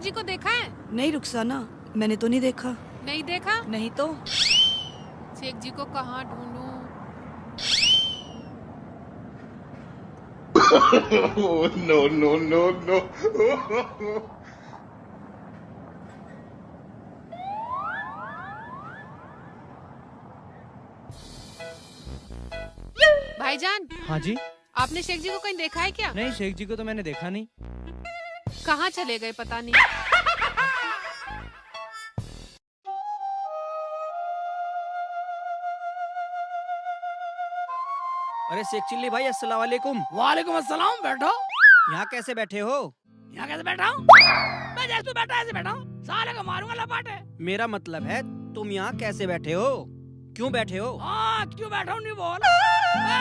जी को देखा है? नहीं रुखसाना, मैंने तो नहीं देखा। नहीं देखा? नहीं तो। शेख जी को कहाँ ढूंढूं? No, no, no, no. भाईजान, हाँ जी। आपने शेख जी को कहीं देखा है क्या? नहीं, शेख जी को तो मैंने देखा नहीं। कहाँ चले गए पता नहीं। अरे शेख चिल्ली भाई, अस्सलाम वालेकुम। वालेकुम अस्सलाम। बैठो। यहाँ कैसे बैठे हो? यहाँ कैसे बैठा हूँ? मैं जैसे तू बैठा ऐसे बैठा हूँ। साले को मारूंगा लपाटे। मेरा मतलब है तुम यहाँ कैसे बैठे हो? क्यों बैठे हो? हाँ, क्यों बैठा हूँ नहीं बोल।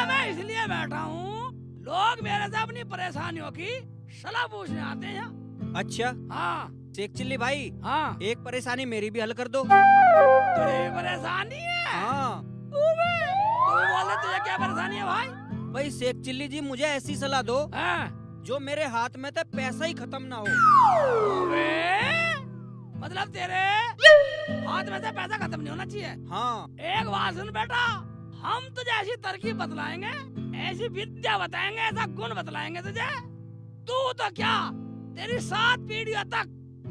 मैं इसलिए बैठा हूँ, लोग मेरे से अपनी परेशानियों की सलाह पूछने आते हैं यहाँ। अच्छा, हाँ शेख चिल्ली भाई, हाँ। एक परेशानी मेरी भी हल कर दो। तुझे परेशानी है? हाँ तू बोल दे तुझे क्या परेशानी है भाई? भाई, शेख चिल्ली जी मुझे ऐसी सलाह दो हाँ। जो मेरे हाथ में तो पैसा ही खत्म ना हो। मतलब तेरे हाथ में से पैसा खत्म नहीं होना चाहिए। हाँ। एक बात सुन बेटा, हम तुझे ऐसी तरकीब बतलाएंगे, ऐसी विद्या बताएंगे, ऐसा गुण बतलाएंगे तुझे, तू तो क्या तेरी 7 पीढ़ियों तक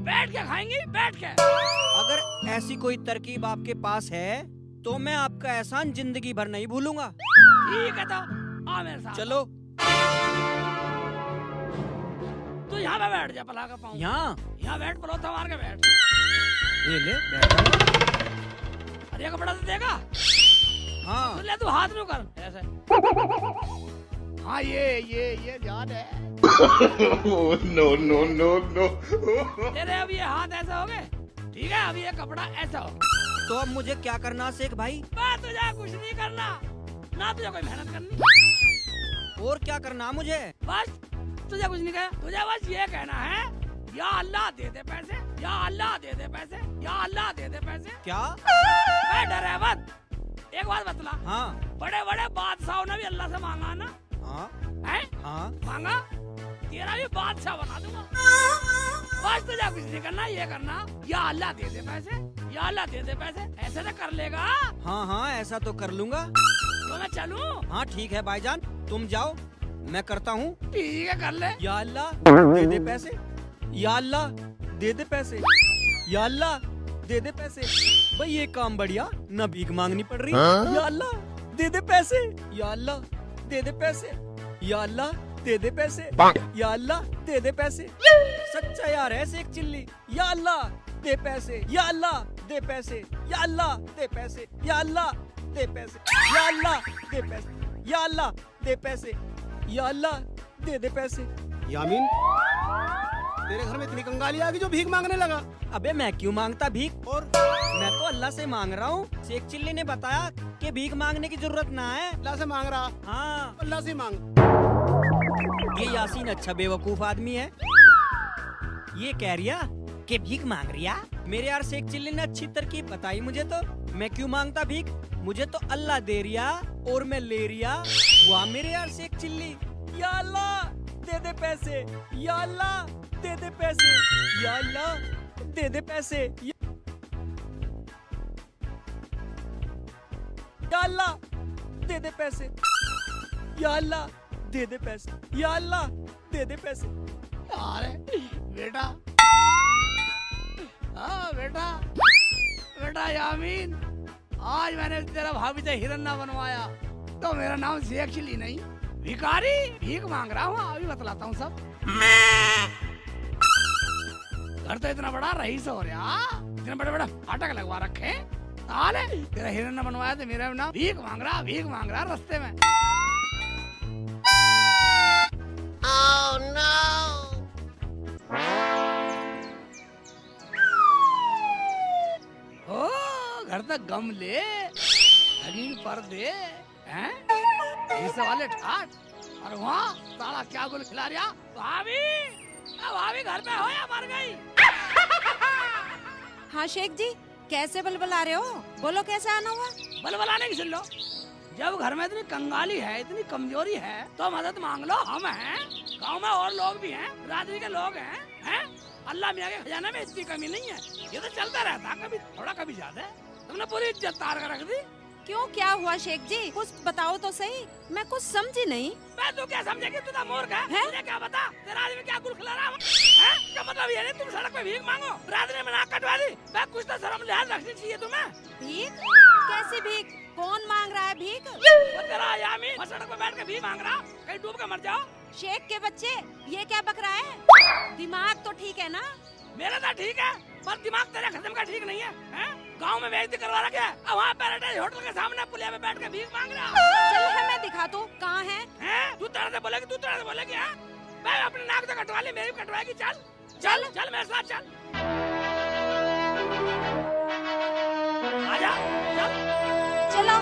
बैठ के खाएंगी, बैठ के। अगर ऐसी कोई तरकीब आपके पास है तो मैं आपका एहसान जिंदगी भर नहीं भूलूंगा। ठीक है तो आ मेरे साथ। चलो। तू यहाँ पे बैठ जा, पला का पाऊँ। यहाँ बैठ, पलोथा मार के बैठ। ये ले, बैठ जाओ। अरे कपड़ा तो देगा। हाँ। तो ले, तू हाथ में कर ऐसे। हाँ ये याद है। No, no, no, no. तेरे अब ये हाथ ऐसा हो गए, ठीक है? अब ये कपड़ा ऐसा हो। तो अब मुझे क्या करना शेख भाई? बस तुझे कुछ नहीं करना, ना तुझे कोई मेहनत करनी। और क्या करना मुझे? बस तुझे कुछ नहीं कहना, तुझे बस ये कहना है, या अल्लाह दे दे पैसे, या अल्लाह दे दे पैसे, या अल्लाह दे दे पैसे। क्या? मैं डरे मत। एक बात बतला। हाँ। बड़े बड़े बादशाहों ने भी अल्लाह से मांगा ना? हाँ। हैं? हाँ। मांगा, तेरा भी बादशाह बना दूंगा। बस तुझे कुछ नहीं करना, ये करना, या अल्लाह दे दे पैसे, या अल्लाह दे दे पैसे। ऐसे तो कर लेगा? हाँ हाँ, ऐसा तो कर लूंगा। तो मैं चलूं? हाँ ठीक है भाईजान, तुम जाओ, मैं करता हूँ। ठीक है, कर ले। या अल्लाह दे दे पैसे, या अल्लाह दे दे पैसे, या अल्लाह दे दे पैसे। भाई ये काम बढ़िया, न भीख मांगनी पड़ रही। या अल्लाह दे दे पैसे, या अल्लाह दे दे पैसे, या अल्लाह दे दे पैसे, या अल्लाह दे दे पैसे। सच्चा यार है शेख चिल्ली। या अल्लाह दे पैसे, या अल्लाह दे पैसे, या अल्लाह दे पैसे, या अल्लाह दे पैसे, या अल्लाह दे पैसे, या अल्लाह दे पैसे, या अल्लाह दे दे पैसे। यामीन, तेरे घर में इतनी कंगाली आ गई जो भीख मांगने लगा? अबे मैं क्यों मांगता भीख? और मैं तो अल्लाह से मांग रहा हूँ। शेख चिल्ली ने बताया कि भीख मांगने की जरूरत ना है। अल्लाह से मांग रहा? हाँ। अल्लाह से मांग। ये यासीन अच्छा बेवकूफ आदमी है। ये कह रिया कि भीख मांग रिया। मेरे यार शेख चिल्ली ने अच्छी तरकीब बताई मुझे, तो मैं क्यों मांगता भीख? मुझे तो अल्लाह दे रिया और मैं ले रिया। वाह मेरे यार शेख चिल्ली। या अल्लाह दे दे पैसे, या अल्लाह दे दे पैसे, या अल्लाह दे दे पैसे, या अल्लाह दे दे पैसे, या अल्लाह दे दे पैसे, या अल्लाह दे दे पैसे। अरे बेटा, हाँ बेटा, बेटा यामीन, आज मैंने तेरा भाभी से हिरन्ना बनवाया तो मेरा नाम शेख चिल्ली नहीं, भिखारी भीख मांग रहा हूँ। अभी बतलाता हूँ सब। घर तो इतना बड़ा रईस हो रहा, इतने बड़े बड़े फाटक लगवा रखे। साले तेरा हिरन्ना बनवाया तो मेरा नाम भीख मांग रहा रास्ते में। Oh no! घर तक गमले, रंगीन पर्दे, हैं? इस वाले ठाट, और वहाँ साला क्या गुल खिला रहा? भाभी, भाभी घर पे हो या मर गई? हाँ शेख जी, कैसे बलबला रहे हो? बोलो कैसे आना हुआ? बलबलाने की सुन लो। जब घर में इतनी कंगाली है, इतनी कमजोरी है, तो मदद मांग लो। हम हैं, गांव में और लोग भी हैं, बिरादरी के लोग हैं, हैं? अल्लाह मियाँ के खजाने में इतनी कमी नहीं है, ये तो चलता रहता, कभी थोड़ा कभी ज्यादा। तुमने पूरी इज्जत तार कर रख दी। क्यों, क्या हुआ शेख जी? कुछ बताओ तो सही, मैं कुछ समझी नहीं। मैं तू क्या समझेगी, तू तो मूर्ख है। तुझे क्या बता, तेरा आदमी क्या गुल खिला रहा है? क्या मतलब ये नहीं तुम सड़क पे भीख मांगो, रात में नाक कटवा दी? मैं कुछ तो शर्म लिहाज रखनी चाहिए तुम्हें। भीख? कैसी भीख? कौन मांग रहा है भीख? वो तेरा यामी सड़क पे बैठ के भीख मांग रहा, कहीं डूब के मर जाओ। शेख के बच्चे, ये क्या बक रहा है? दिमाग तो ठीक है ना? मेरा तो ठीक है, पर दिमाग तेरे खत्म का ठीक नहीं है, गांव में बेइज्जती करवा रखा है, अब वहाँ पैराडाइज होटल के सामने पुलिया पे बैठ के भीख मांग रहा। चल है, मैं दिखा दूं कहाँ है। तू तरह से बोलेगी, तू तरह से बोलेगी। मैं अपने नाक तो कटवा ली, मेरी कटवाएगी। चल चल चल मेरे साथ चल, आजा चल। चलो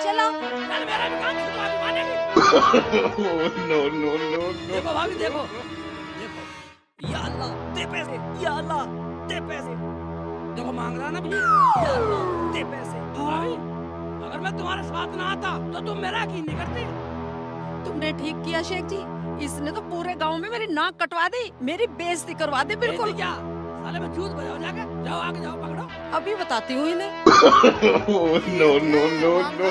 चलो। चल मेरा भी काम छुटवा दी मानेगी। No, no, no, no. देखो भाभी, देखो देखो, या अल्लाह दे पैसे, या अल्लाह दे पैसे, देखो मांग रहा ना भी। या अल्लाह दे पैसे। भाभी, अगर मैं तुम्हारे साथ ना आता तो तुम मेरा यकीन नहीं करती। तुमने ठीक किया शेख जी, इसने तो पूरे गांव में मेरी नाक कटवा दी, मेरी बेइज्जती करवा दी बिल्कुल। क्या साले में चूत बजाओ, जाके जाओ, आगे जाओ, पकड़ो। अभी बताती हूँ इन्हें। No, no, no, no.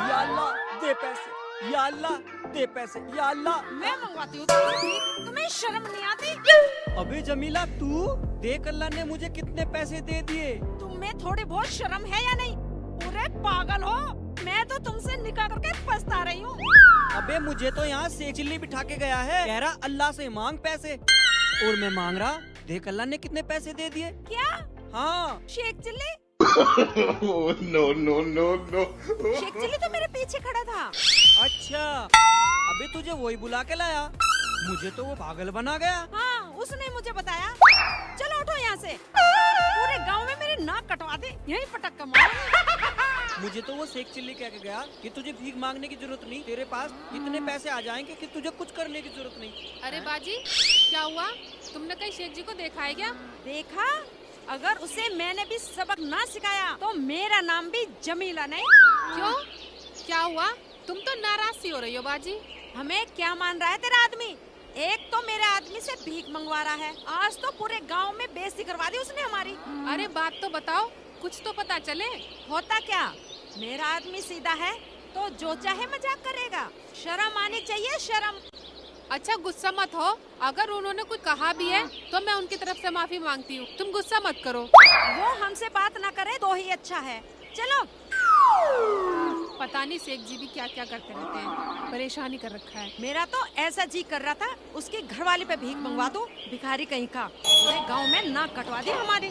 या अल्लाह दे पैसे, या अल्लाह दे पैसे, या अल्लाह। मैं मंगवाती हूँ तुमसे भीख, तुम्हें शर्म नहीं आती? अबे जमीला, तू देख अल्लाह ने मुझे कितने पैसे दे दिए। तुम्हें थोड़ी बहुत शर्म है या नहीं? पूरे पागल हो, मैं तो तुमसे निकाह करके पछता रही हूँ। अबे मुझे तो यहाँ से चिल्ली बिठा के गया है, कह रहा अल्लाह से मांग पैसे, और मैं मांग रहा, देख अल्लाह ने कितने पैसे दे दिए। क्या? हाँ Sheikh Chilli? No, no, no, no. Sheikh Chilli तो मेरे पीछे खड़ा था। अच्छा, अबे तुझे वही बुला के लाया, मुझे तो वो पागल बना गया। हाँ, उसने मुझे बताया। चलो उठो यहाँ से, पूरे गांव में मेरी नाक कटवा दे, यहीं पटक कर मारो। मुझे तो वो शेख चिल्ली कह के गया कि तुझे भीख मांगने की जरूरत नहीं, तेरे पास इतने पैसे आ जाएंगे कि तुझे कुछ करने की जरूरत नहीं। अरे बाजी, क्या हुआ? तुमने कहीं शेख जी को देखा है क्या? देखा? अगर उसे मैंने भी सबक ना सिखाया तो मेरा नाम भी जमीला नहीं। क्यों, क्या हुआ? तुम तो नाराज सी हो रही हो बाजी। हमें क्या मान रहा है तेरा आदमी? एक तो मेरे आदमी से भीख मंगवा रहा है, आज तो पूरे गांव में बेइज्जती करवा दी उसने हमारी। अरे बात तो बताओ, कुछ तो पता चले। होता क्या, मेरा आदमी सीधा है तो जो चाहे मजाक करेगा, शर्म आनी चाहिए, शर्म। अच्छा गुस्सा मत हो, अगर उन्होंने कुछ कहा भी है तो मैं उनकी तरफ से माफी मांगती हूँ, तुम गुस्सा मत करो। वो हमसे बात ना करे तो ही अच्छा है। चलो। पता नहीं शेख जी भी क्या क्या करते रहते हैं, परेशानी कर रखा है। मेरा तो ऐसा जी कर रहा था उसकी घरवाली पे भीख मंगवा दो, भिखारी कहीं का, पूरे गांव में नाक कटवा दी हमारी।